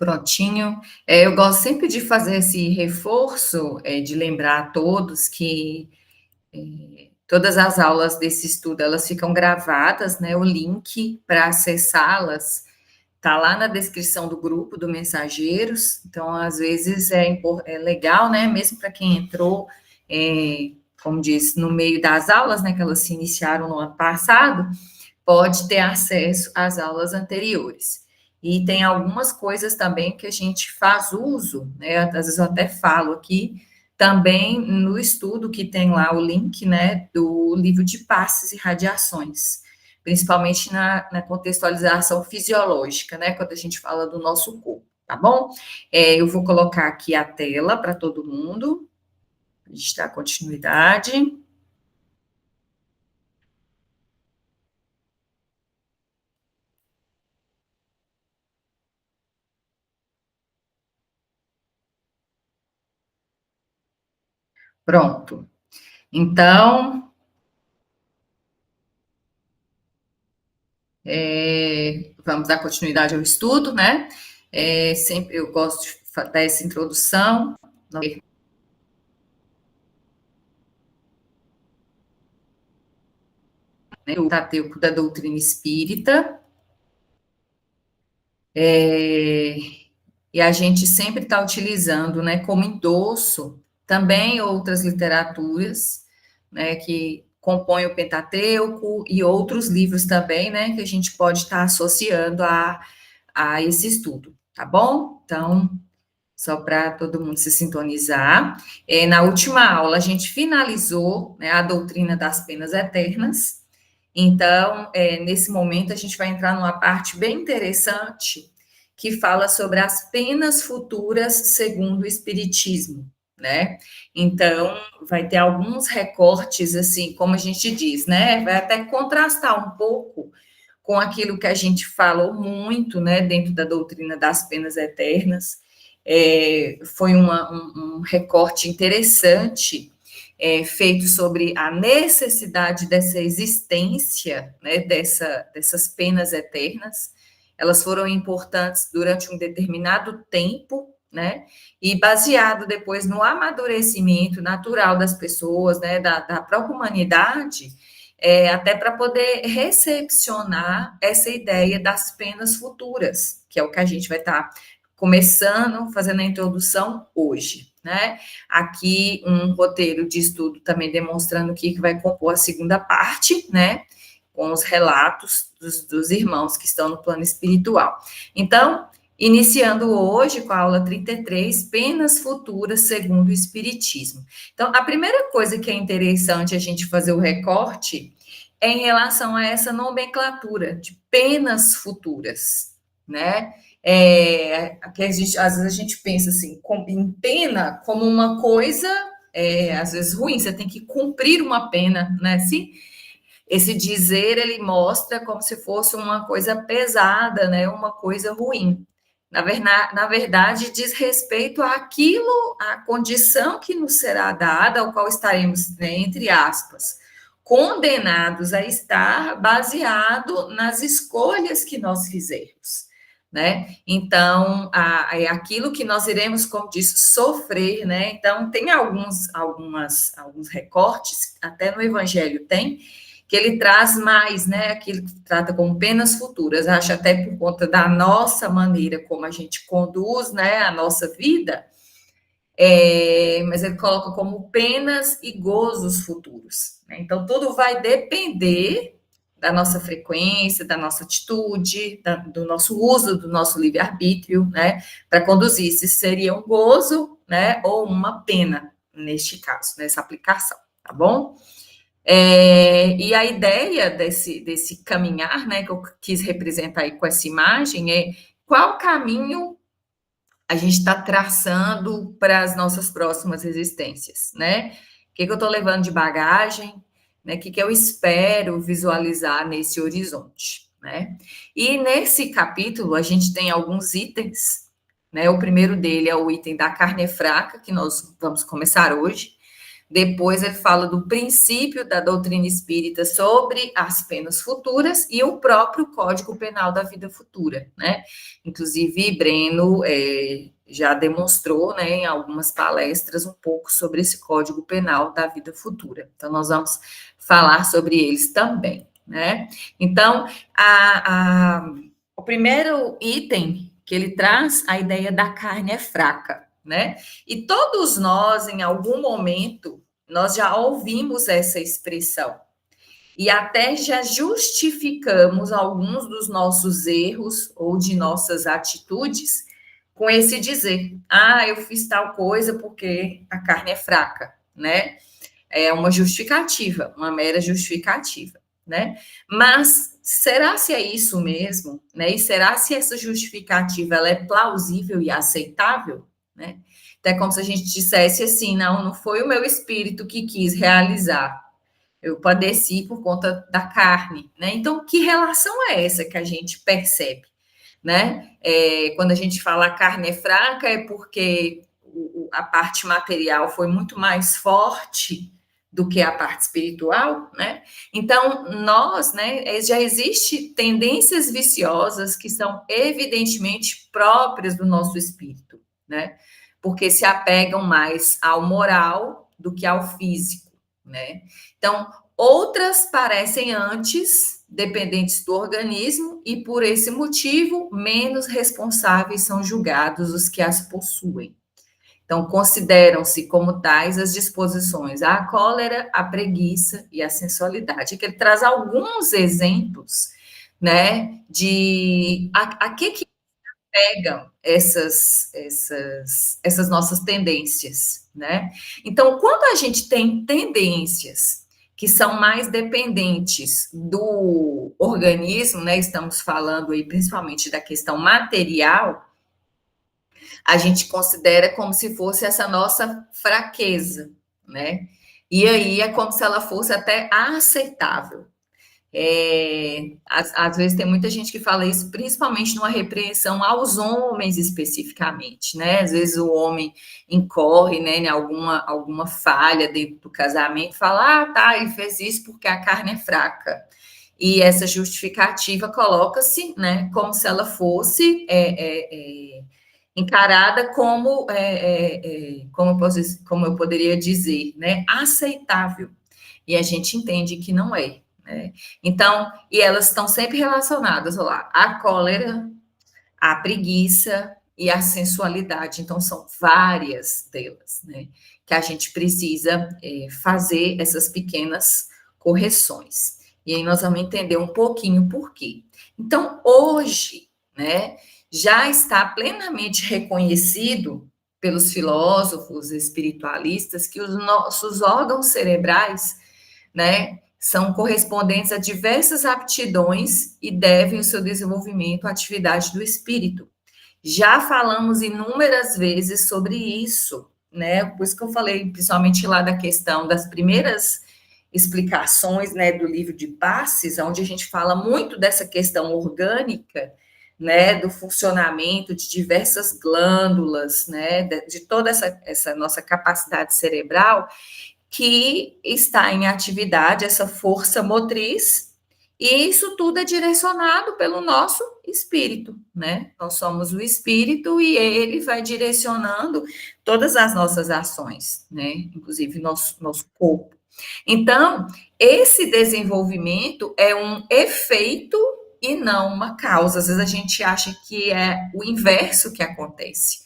Prontinho. Eu gosto sempre de fazer esse reforço, de lembrar a todos que todas as aulas desse estudo, elas ficam gravadas, né, o link para acessá-las está lá na descrição do grupo do Mensageiros, então, às vezes, é legal, né, mesmo para quem entrou, como disse, no meio das aulas, né, que elas se iniciaram no ano passado, pode ter acesso às aulas anteriores. E tem algumas coisas também que a gente faz uso, né? Às vezes eu até falo aqui, também no estudo que tem lá o link, né, do livro de passes e radiações, principalmente na contextualização fisiológica, né, quando a gente fala do nosso corpo, tá bom? Eu vou colocar aqui a tela para todo mundo, a gente dá continuidade. Pronto. Então, vamos dar continuidade ao estudo, né? Sempre eu gosto de dar essa introdução. Né, o Tateuco da doutrina espírita. E a gente sempre está utilizando, né, como endosso, também outras literaturas, né, que compõem o Pentateuco e outros livros também, né, que a gente pode estar associando a esse estudo, tá bom? Então, só para todo mundo se sintonizar. Na última aula, a gente finalizou, né, a doutrina das penas eternas. Então, nesse momento, a gente vai entrar numa parte bem interessante que fala sobre as penas futuras segundo o Espiritismo, né? Então, vai ter alguns recortes, assim, como a gente diz, né? Vai até contrastar um pouco com aquilo que a gente falou muito, né, dentro da doutrina das penas eternas. Foi um recorte interessante feito sobre a necessidade dessa existência, né, dessas penas eternas. Elas foram importantes durante um determinado tempo, né, e baseado depois no amadurecimento natural das pessoas, né, da própria humanidade, até para poder recepcionar essa ideia das penas futuras, que é o que a gente vai estar começando, fazendo a introdução hoje, né? Aqui um roteiro de estudo também demonstrando o que vai compor a segunda parte, né? Com os relatos dos irmãos que estão no plano espiritual. Então, iniciando hoje com a aula 33, penas futuras segundo o Espiritismo. Então, a primeira coisa que é interessante a gente fazer o recorte é em relação a essa nomenclatura de penas futuras, né? Que às vezes a gente pensa assim, em pena como uma coisa, às vezes ruim, você tem que cumprir uma pena, né? Assim, esse dizer, ele mostra como se fosse uma coisa pesada, né? Uma coisa ruim. Na verdade, diz respeito àquilo, à condição que nos será dada, ao qual estaremos, né, entre aspas, condenados a estar baseado nas escolhas que nós fizermos, né? Então, é aquilo que nós iremos, como disse, sofrer, né? Então, tem alguns recortes, até no Evangelho tem, que ele traz mais, né, aquilo que trata como penas futuras, acho até por conta da nossa maneira como a gente conduz, né, a nossa vida, mas ele coloca como penas e gozos futuros, né? Então, tudo vai depender da nossa frequência, da nossa atitude, do nosso uso do nosso livre-arbítrio, né, para conduzir se seria um gozo, né, ou uma pena, neste caso, nessa aplicação, tá bom? E a ideia desse caminhar, né, que eu quis representar aí com essa imagem, é qual caminho a gente está traçando para as nossas próximas existências, né? O que eu estou levando de bagagem, né? O que eu espero visualizar nesse horizonte, né? E nesse capítulo a gente tem alguns itens, né? O primeiro dele é o item da carne fraca, que nós vamos começar hoje, Depois ele fala do princípio da doutrina espírita sobre as penas futuras e o próprio Código Penal da vida futura, né? Inclusive, Breno já demonstrou, né, em algumas palestras um pouco sobre esse Código Penal da vida futura. Então, nós vamos falar sobre eles também, né? Então, o primeiro item que ele traz, a ideia da carne é fraca, né? E todos nós, em algum momento, nós já ouvimos essa expressão e até já justificamos alguns dos nossos erros ou de nossas atitudes com esse dizer: ah, eu fiz tal coisa porque a carne é fraca, né? É uma justificativa, uma mera justificativa, né? Mas será se é isso mesmo, né? E será se essa justificativa ela é plausível e aceitável, né? Então é como se a gente dissesse assim, não foi o meu espírito que quis realizar, eu padeci por conta da carne, né? Então que relação é essa que a gente percebe, né? Quando a gente fala a carne é fraca é porque a parte material foi muito mais forte do que a parte espiritual, né? Então, nós, né, já existe tendências viciosas que são evidentemente próprias do nosso espírito, né? Porque se apegam mais ao moral do que ao físico, né? Então, outras parecem antes dependentes do organismo e por esse motivo menos responsáveis são julgados os que as possuem. Então, consideram-se como tais as disposições a cólera, a preguiça e a sensualidade. Que ele traz alguns exemplos, né, de a que pegam essas nossas tendências, né? Então, quando a gente tem tendências que são mais dependentes do organismo, né? Estamos falando aí principalmente da questão material, a gente considera como se fosse essa nossa fraqueza, né? E aí é como se ela fosse até aceitável. Às vezes tem muita gente que fala isso, principalmente numa repreensão aos homens especificamente, né? Às vezes o homem incorre, né, em alguma falha dentro do casamento, fala, tá, ele fez isso porque a carne é fraca. E essa justificativa coloca-se, né, como se ela fosse encarada como eu poderia dizer, né, aceitável. E a gente entende que não é, né? Então, e elas estão sempre relacionadas, olha lá, a cólera, a preguiça e a sensualidade. Então, são várias delas, né? Que a gente precisa fazer essas pequenas correções. E aí nós vamos entender um pouquinho por quê. Então, hoje, né, já está plenamente reconhecido pelos filósofos espiritualistas que os nossos órgãos cerebrais, né, são correspondentes a diversas aptidões e devem o seu desenvolvimento à atividade do espírito. Já falamos inúmeras vezes sobre isso, né? Por isso que eu falei, principalmente lá da questão das primeiras explicações, né, do livro de Passes, onde a gente fala muito dessa questão orgânica, né, do funcionamento de diversas glândulas, né, de toda essa nossa capacidade cerebral, que está em atividade essa força motriz, e isso tudo é direcionado pelo nosso espírito, né? Nós somos o espírito e ele vai direcionando todas as nossas ações, né? Inclusive nosso corpo. Então, esse desenvolvimento é um efeito e não uma causa. Às vezes a gente acha que é o inverso que acontece,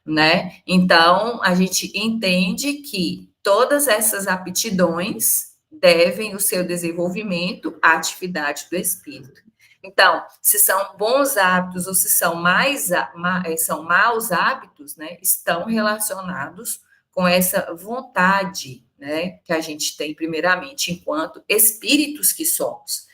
né? Então, a gente entende que todas essas aptidões devem o seu desenvolvimento à atividade do espírito. Então, se são bons hábitos ou se são são maus hábitos, né, estão relacionados com essa vontade, né, que a gente tem primeiramente enquanto espíritos que somos,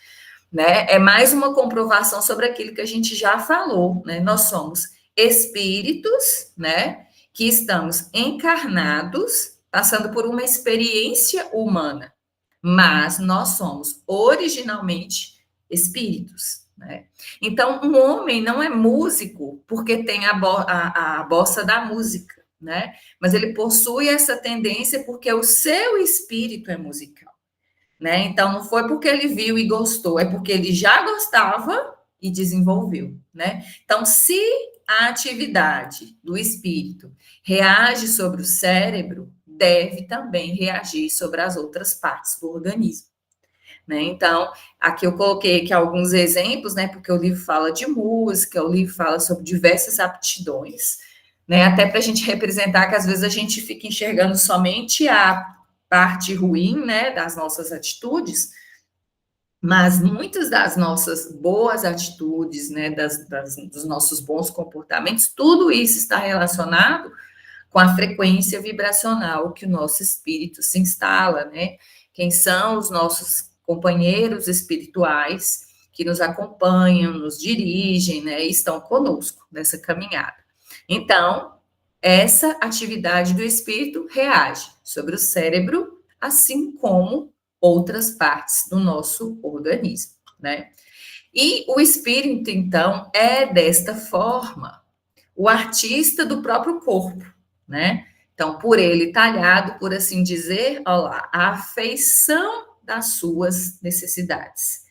né? É mais uma comprovação sobre aquilo que a gente já falou, né? Nós somos espíritos, né, que estamos encarnados, passando por uma experiência humana, mas nós somos originalmente espíritos, né? Então, um homem não é músico porque tem a bossa da música, né? Mas ele possui essa tendência porque o seu espírito é musical, né? Então, não foi porque ele viu e gostou, é porque ele já gostava e desenvolveu, né? Então, se a atividade do espírito reage sobre o cérebro, deve também reagir sobre as outras partes do organismo, né? Então, aqui eu coloquei aqui alguns exemplos, né? Porque o livro fala de música, o livro fala sobre diversas aptidões, né? Até para a gente representar que às vezes a gente fica enxergando somente a parte ruim, né, das nossas atitudes, mas muitas das nossas boas atitudes, né, dos nossos bons comportamentos, tudo isso está relacionado com a frequência vibracional que o nosso espírito se instala, né? Quem são os nossos companheiros espirituais que nos acompanham, nos dirigem, né? E estão conosco nessa caminhada. Então, essa atividade do espírito reage sobre o cérebro, assim como outras partes do nosso organismo, né? E o espírito, então, é desta forma o artista do próprio corpo, né? Então, por ele talhado, por assim dizer, olha lá, a afeição das suas necessidades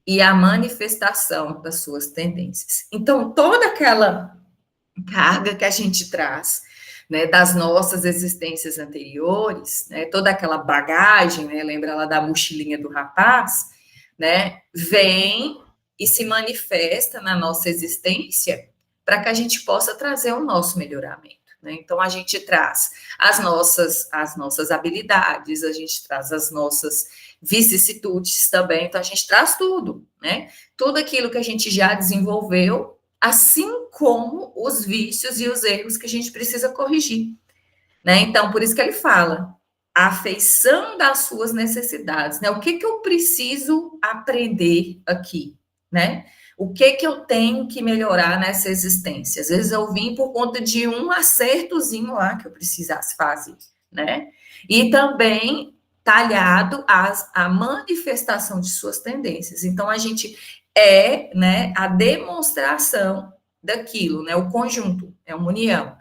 e a manifestação das suas tendências. Então, toda aquela carga que a gente traz, né, das nossas existências anteriores, né, toda aquela bagagem, né, lembra lá da mochilinha do rapaz, né, vem e se manifesta na nossa existência para que a gente possa trazer o nosso melhoramento, né? Então a gente traz as nossas habilidades, a gente traz as nossas vicissitudes também, então a gente traz tudo, né? Tudo aquilo que a gente já desenvolveu, assim como os vícios e os erros que a gente precisa corrigir, né? Então, por isso que ele fala, a afeição das suas necessidades, né? O que que eu preciso aprender aqui, né? O que que eu tenho que melhorar nessa existência? Às vezes eu vim por conta de um acertozinho lá que eu precisasse fazer, né? E também talhado a manifestação de suas tendências. Então, a gente é, né, a demonstração daquilo, né? O conjunto, é uma união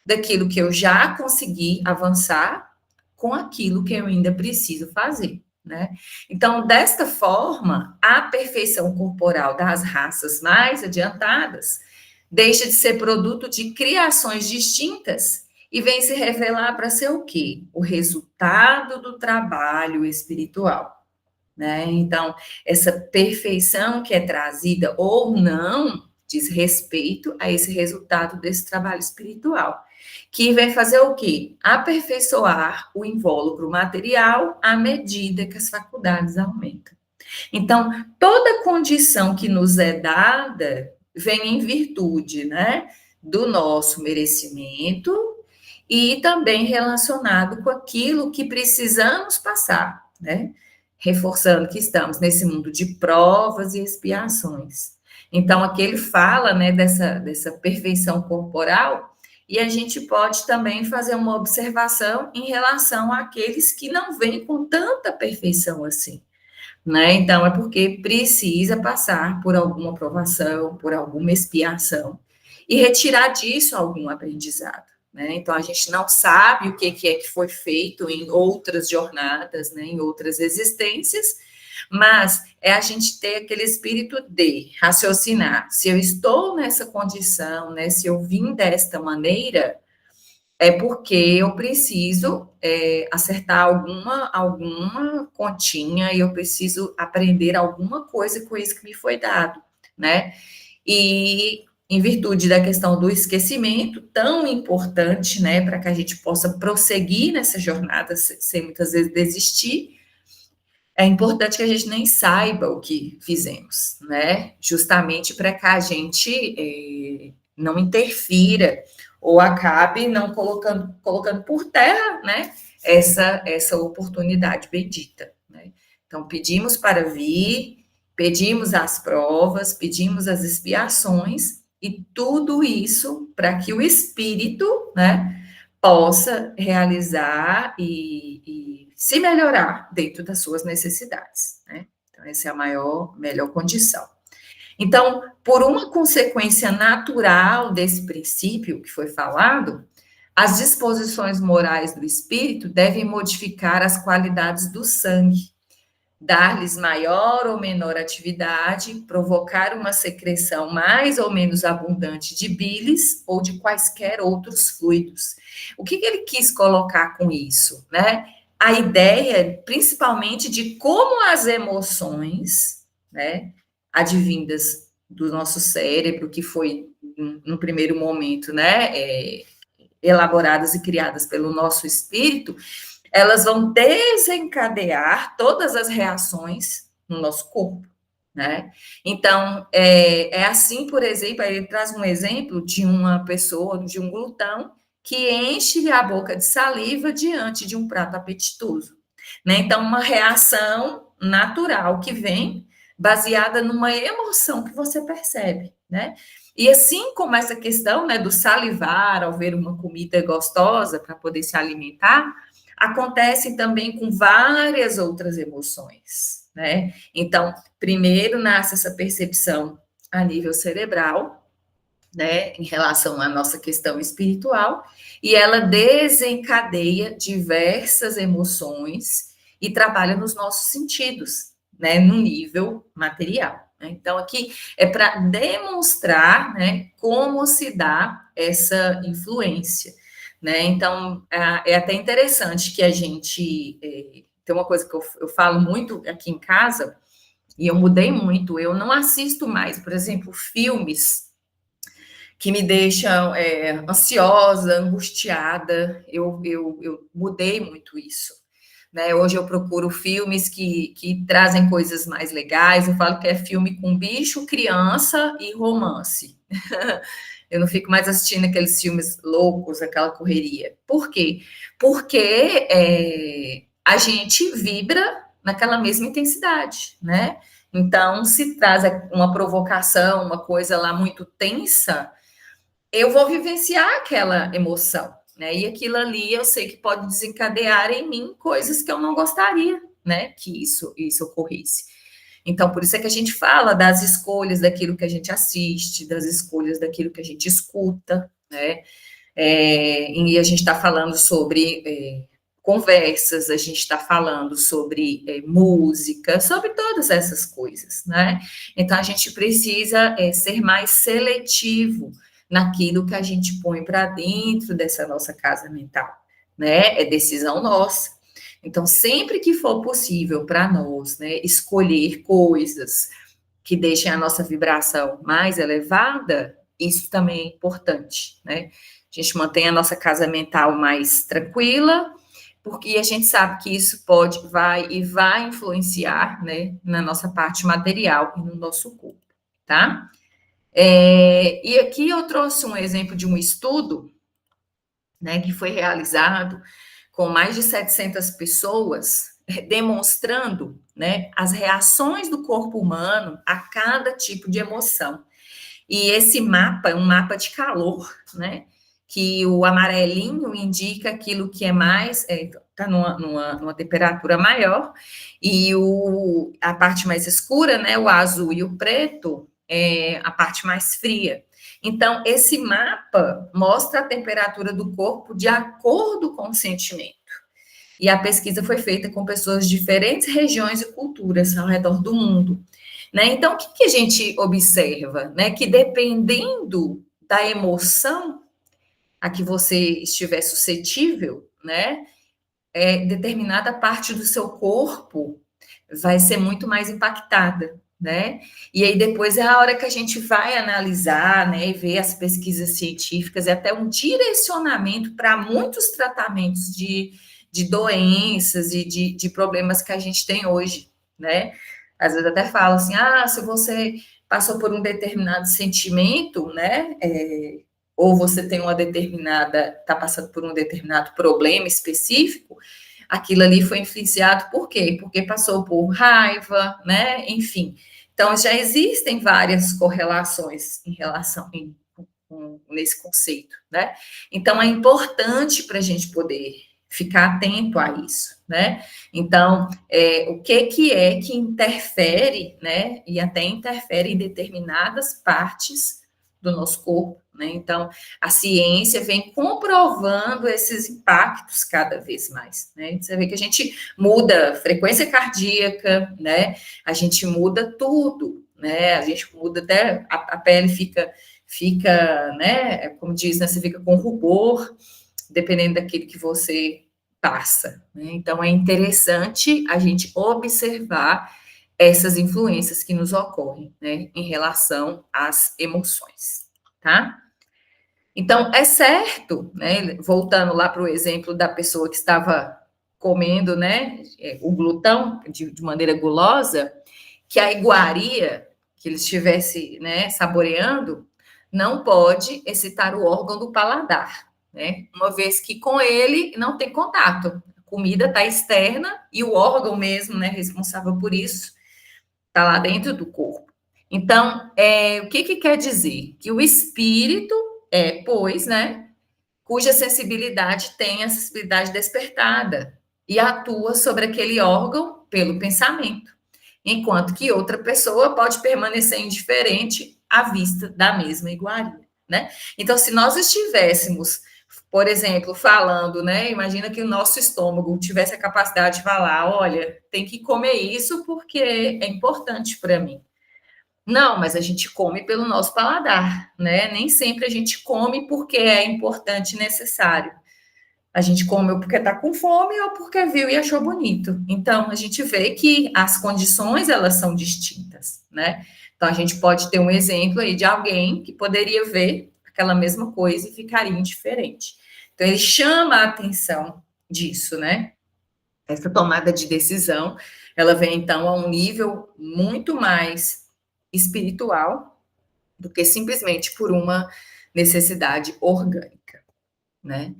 daquilo que eu já consegui avançar com aquilo que eu ainda preciso fazer, né? Então, desta forma, a perfeição corporal das raças mais adiantadas deixa de ser produto de criações distintas e vem se revelar para ser o quê? O resultado do trabalho espiritual, né? Então, essa perfeição que é trazida ou não diz respeito a esse resultado desse trabalho espiritual, que vai fazer o quê? Aperfeiçoar o invólucro material à medida que as faculdades aumentam. Então, toda condição que nos é dada vem em virtude, né, do nosso merecimento e também relacionado com aquilo que precisamos passar, né? Reforçando que estamos nesse mundo de provas e expiações. Então, aqui ele fala, né, dessa perfeição corporal, e a gente pode também fazer uma observação em relação àqueles que não vêm com tanta perfeição assim, né? Então, é porque precisa passar por alguma provação, por alguma expiação, e retirar disso algum aprendizado, né? Então, a gente não sabe o que é que foi feito em outras jornadas, né, em outras existências, mas é a gente ter aquele espírito de raciocinar. Se eu estou nessa condição, né, se eu vim desta maneira, é porque eu preciso acertar alguma continha e eu preciso aprender alguma coisa com isso que me foi dado, né? E em virtude da questão do esquecimento, tão importante, né, para que a gente possa prosseguir nessa jornada sem muitas vezes desistir, é importante que a gente nem saiba o que fizemos, né? Justamente para que a gente não interfira ou acabe não colocando por terra, né, essa oportunidade bendita, né? Então, pedimos para vir, pedimos as provas, pedimos as expiações, e tudo isso para que o espírito, né, possa realizar e se melhorar dentro das suas necessidades, né? Então, essa é a melhor condição. Então, por uma consequência natural desse princípio que foi falado, As disposições morais do espírito devem modificar as qualidades do sangue, dar-lhes maior ou menor atividade, provocar uma secreção mais ou menos abundante de bilis ou de quaisquer outros fluidos. O que ele quis colocar com isso, né? A ideia, principalmente, de como as emoções, né, advindas do nosso cérebro, que foi, no primeiro momento, né, elaboradas e criadas pelo nosso espírito, elas vão desencadear todas as reações no nosso corpo, né? Então, é assim, por exemplo, ele traz um exemplo de uma pessoa, de um glutão, que enche a boca de saliva diante de um prato apetitoso, né? Então, uma reação natural que vem baseada numa emoção que você percebe, né? E assim como essa questão, né, do salivar ao ver uma comida gostosa para poder se alimentar, acontecem também com várias outras emoções, né? Então, primeiro nasce essa percepção a nível cerebral, né, em relação à nossa questão espiritual, e ela desencadeia diversas emoções e trabalha nos nossos sentidos, né, no nível material. Né? Então, aqui é para demonstrar, né, como se dá essa influência. Né? Então, é até interessante que a gente. Tem uma coisa que eu falo muito aqui em casa, e eu mudei muito, eu não assisto mais, por exemplo, filmes que me deixam ansiosa, angustiada. Eu mudei muito isso. Né? Hoje eu procuro filmes que trazem coisas mais legais. Eu falo que é filme com bicho, criança e romance. Eu não fico mais assistindo aqueles filmes loucos, aquela correria. Por quê? Porque a gente vibra naquela mesma intensidade, né? Então, se traz uma provocação, uma coisa lá muito tensa, eu vou vivenciar aquela emoção, né? E aquilo ali eu sei que pode desencadear em mim coisas que eu não gostaria, né? Que isso ocorresse. Então, por isso é que a gente fala das escolhas daquilo que a gente assiste, das escolhas daquilo que a gente escuta, né? E a gente está falando sobre conversas, a gente está falando sobre música, sobre todas essas coisas, né? Então, a gente precisa ser mais seletivo naquilo que a gente põe para dentro dessa nossa casa mental, né? É decisão nossa. Então, sempre que for possível para nós, né, escolher coisas que deixem a nossa vibração mais elevada, isso também é importante, né? A gente mantém a nossa casa mental mais tranquila, porque a gente sabe que isso vai influenciar, né, na nossa parte material e no nosso corpo, tá? E aqui eu trouxe um exemplo de um estudo, né, que foi realizado com mais de 700 pessoas, demonstrando, né, as reações do corpo humano a cada tipo de emoção. E esse mapa é um mapa de calor, né? Que o amarelinho indica aquilo que é mais, está numa temperatura maior, e a parte mais escura, né? O azul e o preto é a parte mais fria. Então, esse mapa mostra a temperatura do corpo de acordo com o sentimento. E a pesquisa foi feita com pessoas de diferentes regiões e culturas ao redor do mundo. Né? Então, o que a gente observa? Né? Que dependendo da emoção a que você estiver suscetível, né? Determinada parte do seu corpo vai ser muito mais impactada, né? E aí depois é a hora que a gente vai analisar, né, e ver as pesquisas científicas e até um direcionamento para muitos tratamentos de doenças e de problemas que a gente tem hoje, né? Às vezes até falo assim, se você passou por um determinado sentimento, né, ou você tem está passando por um determinado problema específico, aquilo ali foi influenciado por quê? Porque passou por raiva, né? Enfim. Então, já existem várias correlações em relação nesse conceito, né? Então, é importante para a gente poder ficar atento a isso, né? Então, o que é que interfere, né? E até interfere em determinadas partes do nosso corpo, né? Então, a ciência vem comprovando esses impactos cada vez mais, né? Você vê que a gente muda a frequência cardíaca, né? A gente muda tudo, né? A gente muda até a pele fica, né? Como diz, né? Você fica com rubor, dependendo daquilo que você passa, né? Então, é interessante a gente observar essas influências que nos ocorrem, né, em relação às emoções, tá? Então, é certo, né, voltando lá para o exemplo da pessoa que estava comendo, né, o glutão de maneira gulosa, que a iguaria que ele estivesse, né, saboreando, não pode excitar o órgão do paladar, né, uma vez que com ele não tem contato, a comida está externa e o órgão mesmo, né, responsável por isso, está lá dentro do corpo. Então, o que quer dizer? Que o espírito pois, né, cuja sensibilidade tem a sensibilidade despertada e atua sobre aquele órgão pelo pensamento, enquanto que outra pessoa pode permanecer indiferente à vista da mesma iguaria, né? Então, se nós estivéssemos, por exemplo, falando, né? Imagina que o nosso estômago tivesse a capacidade de falar, olha, tem que comer isso porque é importante para mim. Não, mas a gente come pelo nosso paladar, né? Nem sempre a gente come porque é importante e necessário. A gente come ou porque está com fome ou porque viu e achou bonito. Então, a gente vê que as condições, elas são distintas, né? Então, a gente pode ter um exemplo aí de alguém que poderia ver aquela mesma coisa e ficaria indiferente. Então, ele chama a atenção disso, né? Essa tomada de decisão, ela vem, então, a um nível muito mais espiritual do que simplesmente por uma necessidade orgânica, né?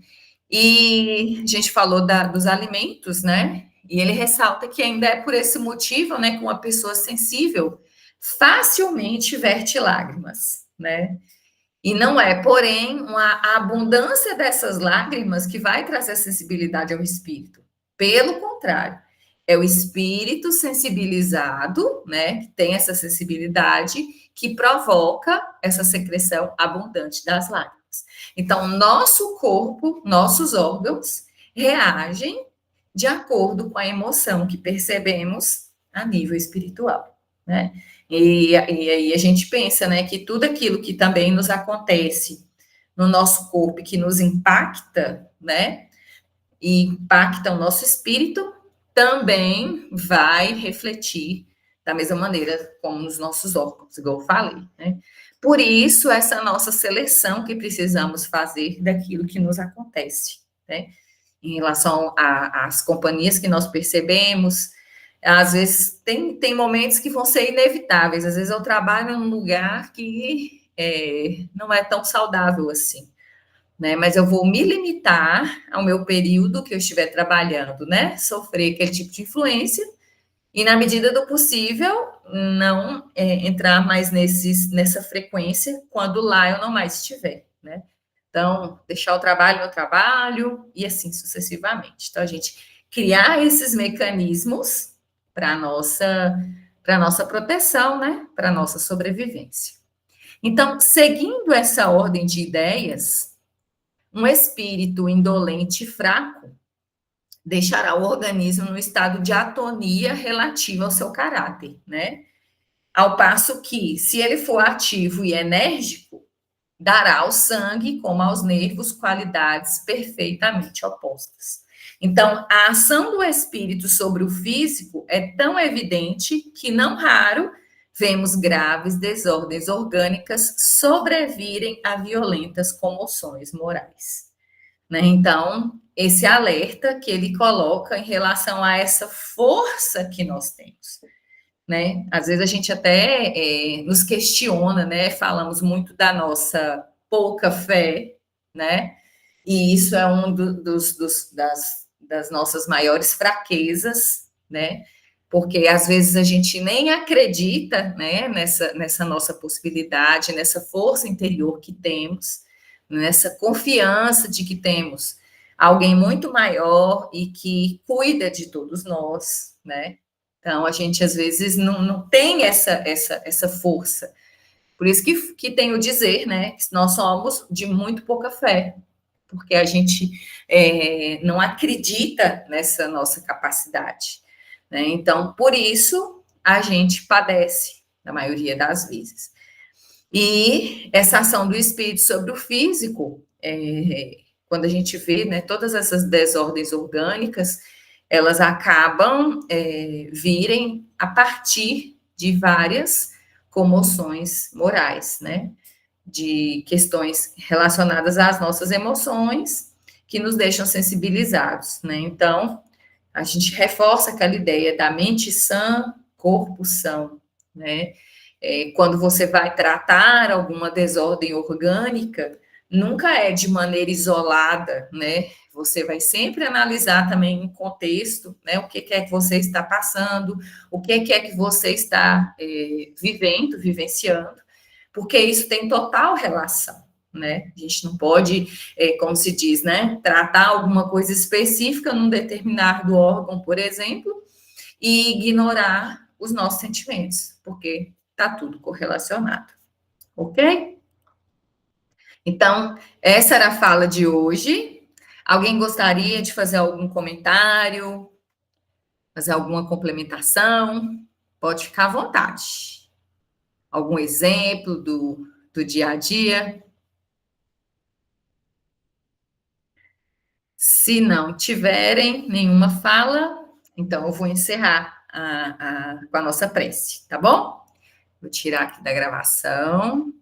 E a gente falou dos alimentos, né? E ele ressalta que ainda é por esse motivo, né, que uma pessoa sensível facilmente verte lágrimas, né? E não é, porém, a abundância dessas lágrimas que vai trazer sensibilidade ao espírito. Pelo contrário, é o espírito sensibilizado, né, que tem essa sensibilidade, que provoca essa secreção abundante das lágrimas. Então, nosso corpo, nossos órgãos reagem de acordo com a emoção que percebemos a nível espiritual, né? E aí a gente pensa, né, que tudo aquilo que também nos acontece no nosso corpo, que nos impacta, né, e impacta o nosso espírito, também vai refletir da mesma maneira como nos nossos órgãos, igual eu falei, né? Por isso, essa nossa seleção que precisamos fazer daquilo que nos acontece, né? Em relação às companhias que nós percebemos, às vezes tem momentos que vão ser inevitáveis. Às vezes eu trabalho num lugar que não é tão saudável assim, né? Mas eu vou me limitar ao meu período que eu estiver trabalhando, né? Sofrer aquele tipo de influência e, na medida do possível, não entrar mais nessa frequência quando lá eu não mais estiver, né? Então, deixar o trabalho no trabalho e assim sucessivamente. Então, a gente criar esses mecanismos para nossa proteção, né? Para nossa sobrevivência. Então, seguindo essa ordem de ideias, um espírito indolente e fraco deixará o organismo no estado de atonia relativa ao seu caráter, né? Ao passo que, se ele for ativo e enérgico, dará ao sangue, como aos nervos, qualidades perfeitamente opostas. Então, a ação do espírito sobre o físico é tão evidente que, não raro, vemos graves desordens orgânicas sobrevirem a violentas comoções morais, né? Então, esse alerta que ele coloca em relação a essa força que nós temos, né? Às vezes a gente até nos questiona, né? Falamos muito da nossa pouca fé, né? E isso é um das nossas maiores fraquezas, né? Porque às vezes a gente nem acredita, né, nessa nossa possibilidade, nessa força interior que temos, nessa confiança de que temos alguém muito maior e que cuida de todos nós, né? Então, a gente às vezes não tem essa força, Por isso que tem o dizer, né, que nós somos de muito pouca fé, porque a gente não acredita nessa nossa capacidade, né? Então, por isso, a gente padece, na maioria das vezes. E essa ação do espírito sobre o físico, quando a gente vê, né, todas essas desordens orgânicas, elas acabam virem a partir de várias comoções morais, né? De questões relacionadas às nossas emoções que nos deixam sensibilizados, né? Então, a gente reforça aquela ideia da mente sã, corpo são, né? Quando você vai tratar alguma desordem orgânica, nunca é de maneira isolada, né? Você vai sempre analisar também em contexto, né? O que é que você está passando, o que é que você está vivendo, vivenciando, porque isso tem total relação, né? A gente não pode, como se diz, né? Tratar alguma coisa específica num determinado órgão, por exemplo, e ignorar os nossos sentimentos, porque está tudo correlacionado, ok? Então, essa era a fala de hoje. Alguém gostaria de fazer algum comentário, fazer alguma complementação? Pode ficar à vontade. Algum exemplo do dia a dia? Se não tiverem nenhuma fala, então eu vou encerrar com a nossa prece, tá bom? Vou tirar aqui da gravação.